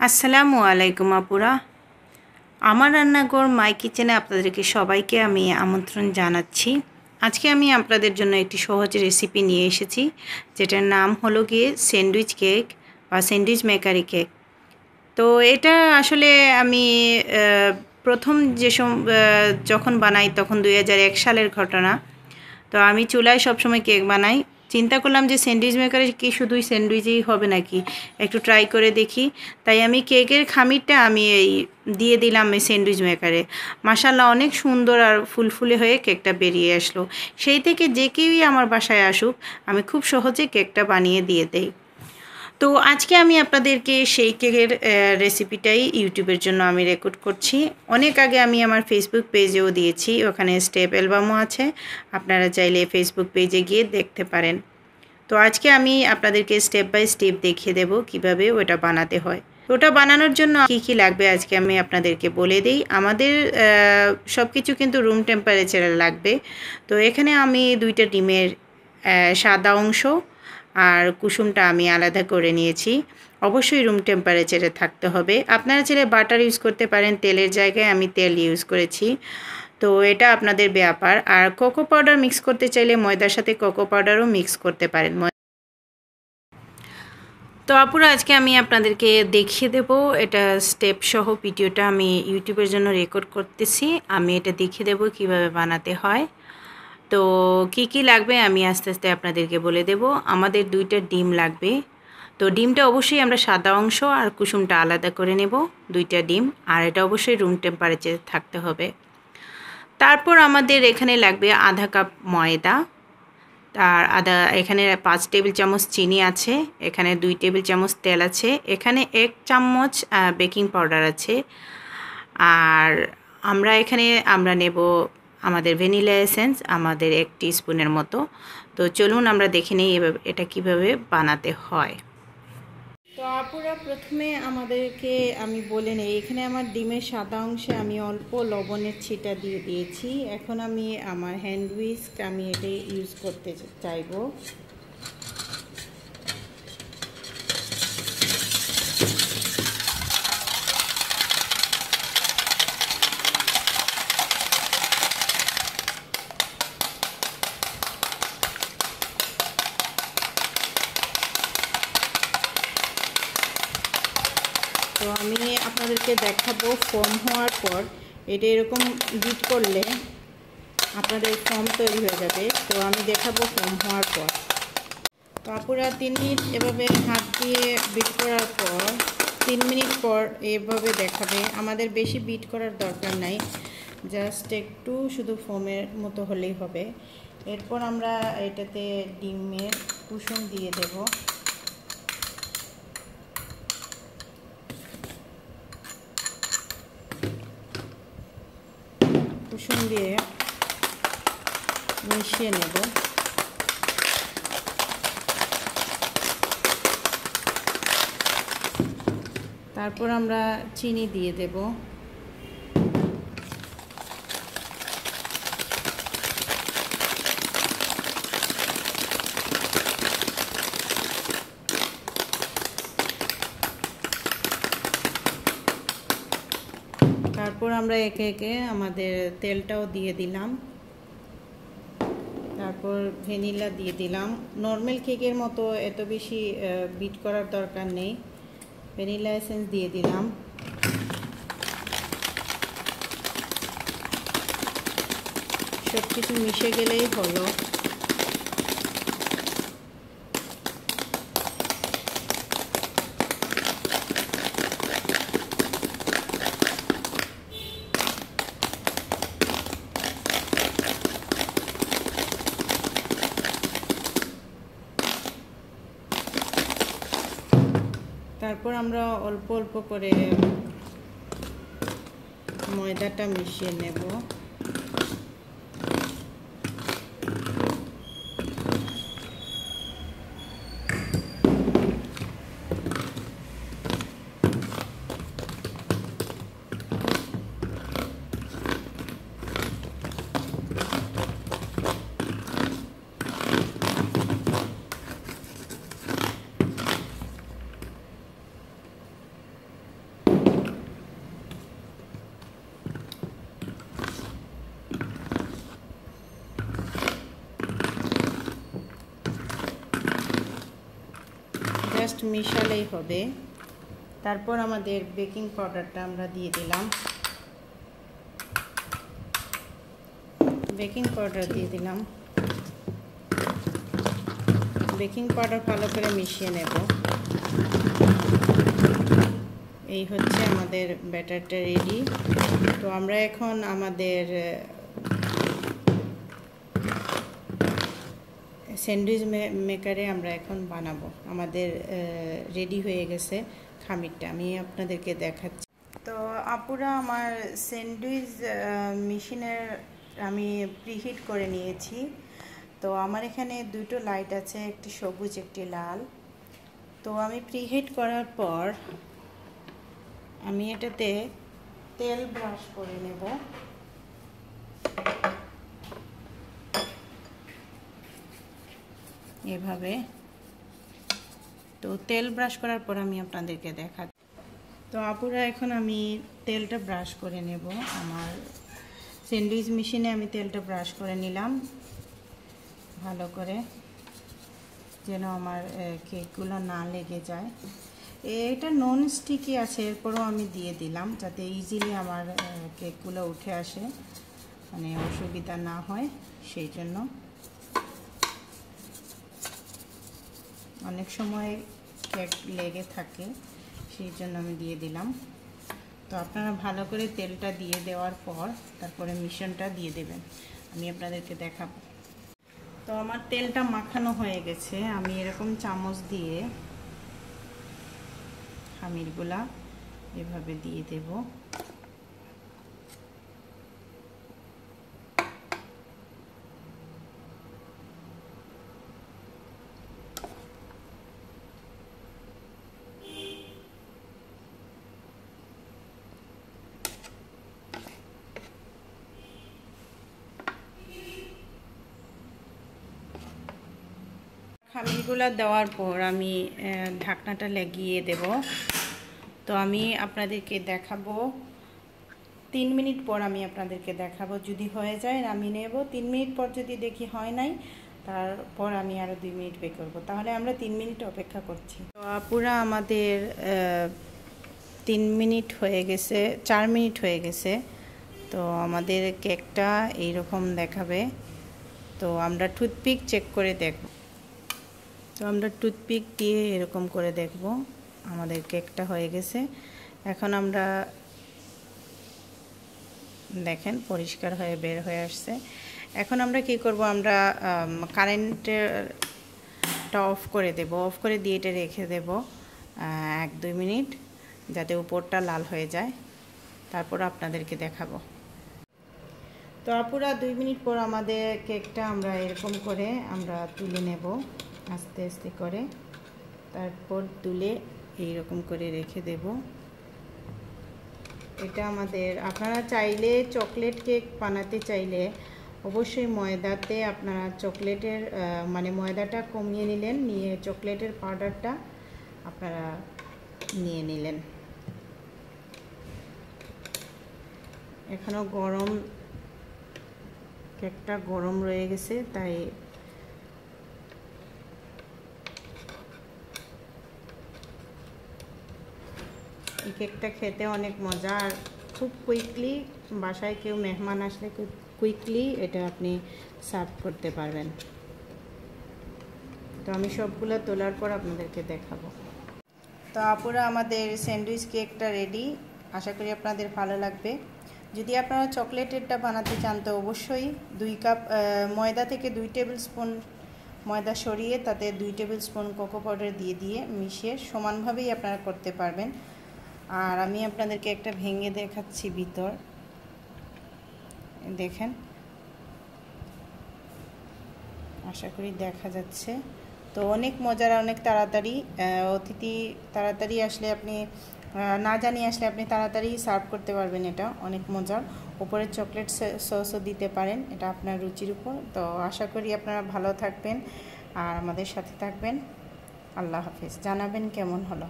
আসসালামু আলাইকুম আপুরা, আমার রান্নাঘর মাই কিচেনে আপনাদেরকে সবাইকে আমি আমন্ত্রণ জানাচ্ছি। আজকে আমি আপনাদের জন্য একটি সহজ রেসিপি নিয়ে এসেছি, যেটার নাম হলো গিয়ে স্যান্ডউইচ কেক বা স্যান্ডউইচ মেকারি কেক। তো এটা আসলে আমি প্রথম যখন বানাই তখন 2001 সালের ঘটনা। তো আমি চুলায় সবসময় কেক বানাই। চিন্তা করলাম যে স্যান্ডউইচ মেকারে কি শুধুই স্যান্ডউইচই হবে নাকি, একটু ট্রাই করে দেখি। তাই আমি কেকের খামিরটা আমি দিয়ে দিলাম এই স্যান্ডউইচ মেকারে। মাশাআল্লাহ অনেক সুন্দর আর ফুলফুলে হয়ে কেকটা বেরিয়ে আসলো। সেই থেকে যে কেউই আমার বাসায় আসুক, আমি খুব সহজে কেকটা বানিয়ে দিয়ে দেই। তো আজকে আমি আপনাদেরকে সেই কেকের রেসিপিটাই ইউটিউবের জন্য আমি রেকর্ড করছি। অনেক আগে আমি আমার ফেসবুক পেজেও দিয়েছি, ওখানে স্টেপ অ্যালবামও আছে, আপনারা চাইলে ফেসবুক পেজে গিয়ে দেখতে পারেন। তো আজকে আমি আপনাদেরকে স্টেপ বাই স্টেপ দেখিয়ে দেব কিভাবে ওটা বানাতে হয়। ওটা বানানোর জন্য কী কী লাগবে আজকে আমি আপনাদেরকে বলে দিই। আমাদের সব কিছু কিন্তু রুম টেম্পারেচারে লাগবে। তো এখানে আমি 2টা ডিমের সাদা অংশ আর কুসুমটা আমি আলাদা করে নিয়েছি। অবশ্যই রুম টেম্পারেচারে থাকতে হবে। আপনারা চাইলে বাটার ইউজ করতে পারেন, তেলের জায়গায় আমি তেল ইউজ করেছি। তো এটা আপনাদের ব্যাপার। আর কোকো পাউডার মিক্স করতে চাইলে ময়দার সাথে কোকো পাউডারও মিক্স করতে পারেন। তো আপুরা আজকে আমি আপনাদেরকে দেখিয়ে দেব, এটা স্টেপ সহ ভিডিওটা আমি ইউটিউবের জন্য রেকর্ড করতেছি। আমি এটা দেখিয়ে দেব কিভাবে বানাতে হয়। তো কি কি লাগবে আমি আস্তে আস্তে আপনাদেরকে বলে দেব। আমাদের 2টা ডিম লাগবে। তো ডিমটা অবশ্যই আমরা সাদা অংশ আর কুসুমটা আলাদা করে নেব। 2টা ডিম, আর এটা অবশ্যই রুম টেম্পারেচারে থাকতে হবে। তারপর আমাদের এখানে লাগবে আধা কাপ ময়দা, আর এখানে 5 টেবিল চামচ চিনি আছে, এখানে 2 টেবিল চামচ তেল আছে, এখানে 1 চামচ বেকিং পাউডার আছে, আর আমরা নেব আমাদের ভ্যানিলা এসেন্স আমাদের 1 টিস্পুনের মতো। তো চলুন আমরা দেখে নিই এটা কিভাবে বানাতে হয়। তো আপুরা প্রথমে আমাদেরকে আমি বলে নেই, এখানে আমার ডিমের সাদা অংশে আমি অল্প লবণের ছিটা দিয়ে দিয়েছি। এখন আমি আমার হ্যান্ড হুইস্ক আমি এটাই ইউজ করতে চাইবো। তো আমি আপনাদেরকে দেখাবো ফর্ম হওয়ার পর এটা এরকম বিট করলে আপনাদের ফর্ম তৈরি হয়ে যাবে। তো আমি দেখাবো ফর্ম হওয়ার পর। তো আপুরা 3 মিনিট এভাবে হাত দিয়ে বিট করার পর 3 মিনিট পর এভাবে দেখাবে। আমাদের বেশি বিট করার দরকার নাই, জাস্ট একটু শুধু ফোমের মতো হলেই হবে। এরপর আমরা এটাতে ডিমের কুসুম দিয়ে দেব। কুসুম দিয়ে মিশিয়ে নেব। তারপর আমরা চিনি দিয়ে দেব। তারপর আমরা একে একে আমাদের তেলটাও দিয়ে দিলাম। তারপর ভ্যানিলা দিয়ে দিলাম। নর্মাল কেকের মতো এত বেশি বিট করার দরকার নেই। ভ্যানিলা এসেন্স দিয়ে দিলাম। সব কিছু মিশে গেলেই হলো। তারপর আমরা অল্প অল্প করে ময়দাটা মিশিয়ে নেব। জাস্ট মিশালেই হবে। তারপর আমাদের বেকিং পাউডারটা আমরা দিয়ে দিলাম। বেকিং পাউডার দিয়ে দিলাম। বেকিং পাউডার ভালো করে মিশিয়ে নেব। এই হচ্ছে আমাদের ব্যাটারটা রেডি। তো আমরা এখন আমাদের স্যান্ডউইচ মেকারে আমরা এখন বানাবো। আমাদের রেডি হয়ে গেছে খামিরটা, আমি আপনাদেরকে দেখাচ্ছি। তো আপুরা, আমার স্যান্ডউইচ মেশিনের আমি প্রিহিট করে নিয়েছি। তো আমার এখানে দুটো লাইট আছে, একটি সবুজ একটি লাল। তো আমি প্রিহিট করার পর আমি এটাতে তেল ব্রাশ করে নেব। এভাবে। তো তেল ব্রাশ করার পর আমি আপনাদেরকে দেখাচ্ছি। তো আপুরা, এখন আমি তেলটা ব্রাশ করে নেব। আমার স্যান্ডউইচ মেশিনে আমি তেলটা ব্রাশ করে নিলাম ভালো করে, যেন আমার কেকগুলো না লেগে যায়। এটা নন স্টিকি আছে, এরপরও আমি দিয়ে দিলাম যাতে ইজিলি আমার কেকগুলো উঠে আসে, মানে অসুবিধা না হয় সেই জন্য। অনেক সময় কেক লেগে থাকে, সেই জন্য আমি দিয়ে দিলাম। তো আপনারা ভালো করে তেলটা দিয়ে দেওয়ার পর তারপরে মিশ্রণটা দিয়ে দেবেন, আমি আপনাদেরকে দেখাবো। তো আমার তেলটা মাখানো হয়ে গেছে। আমি এরকম চামচ দিয়ে খামিরগুলা এভাবে দিয়ে দেব। খামিরগুলো দেওয়ার পর আমি ঢাকনাটা লাগিয়ে দেব। তো আমি আপনাদেরকে দেখাবো 3 মিনিট পর, আমি আপনাদেরকে দেখাবো। যদি হয়ে যায় নামিয়ে নেব। 3 মিনিট পর যদি দেখি হয় নাই, তারপর আমি আরও 2 মিনিট বেক করবো। তাহলে আমরা 3 মিনিট অপেক্ষা করছি। তো পুরো আমাদের 3 মিনিট হয়ে গেছে, 4 মিনিট হয়ে গেছে। তো আমাদের কেকটা এইরকম দেখাবে। তো আমরা টুথপিক চেক করে দেখব। তো আমরা টুথপিক দিয়ে এরকম করে দেখব আমাদের কেকটা হয়ে গেছে। এখন আমরা দেখেন পরিষ্কার হয়ে বের হয়ে আসছে। এখন আমরা কি করব, আমরা কারেন্টটা অফ করে দেব। অফ করে দিয়ে এটা রেখে দেব 1-2 মিনিট, যাতে উপরটা লাল হয়ে যায়। তারপর আপনাদেরকে দেখাবো। তো আপুরা, 2 মিনিট পর আমাদের কেকটা আমরা এরকম করে আমরা তুলে নেব আস্তে আস্তে করে। তারপর তুলে এইরকম করে রেখে দেব। এটা আমাদের, আপনারা চাইলে চকলেট কেক বানাতে চাইলে অবশ্যই ময়দাতে আপনারা চকলেটের মানে ময়দাটা কমিয়ে নিলেন, নিয়ে চকলেটের পাউডারটা আপনারা নিয়ে নিলেন। এখনও গরম, কেকটা গরম রয়ে গেছে, তাই এই কেকটা খেতে অনেক মজা। আর খুব কুইকলি বাসায় কেউ মেহমান আসলে খুব কুইকলি এটা আপনি সার্ভ করতে পারবেন। তো আমি সবগুলো তোলার পর আপনাদেরকে দেখাবো। তো আপুরা, আমাদের স্যান্ডউইচ কেকটা রেডি। আশা করি আপনাদের ভালো লাগবে। যদি আপনারা চকলেটেরটা বানাতে চান তো অবশ্যই 2 কাপ ময়দা থেকে 2 টেবিল স্পুন ময়দা সরিয়ে তাতে 2 টেবিল স্পুন কোকো পাউডার দিয়ে মিশিয়ে সমানভাবেই আপনারা করতে পারবেন। আর আমি আপনাদেরকে একটা ভেঙে দেখাচ্ছি ভিতর, দেখেন, আশা করি দেখা যাচ্ছে। তো অনেক মজার, অনেক তাড়াতাড়ি অতিথি তাড়াতাড়ি আসলে আপনি না জানিয়ে আসলে আপনি তাড়াতাড়ি সার্ভ করতে পারবেন। এটা অনেক মজার। উপরে চকলেট সসও দিতে পারেন, এটা আপনার রুচির উপর। তো আশা করি আপনারা ভালো থাকবেন আর আমাদের সাথে থাকবেন। আল্লাহ হাফেজ। জানাবেন কেমন হলো।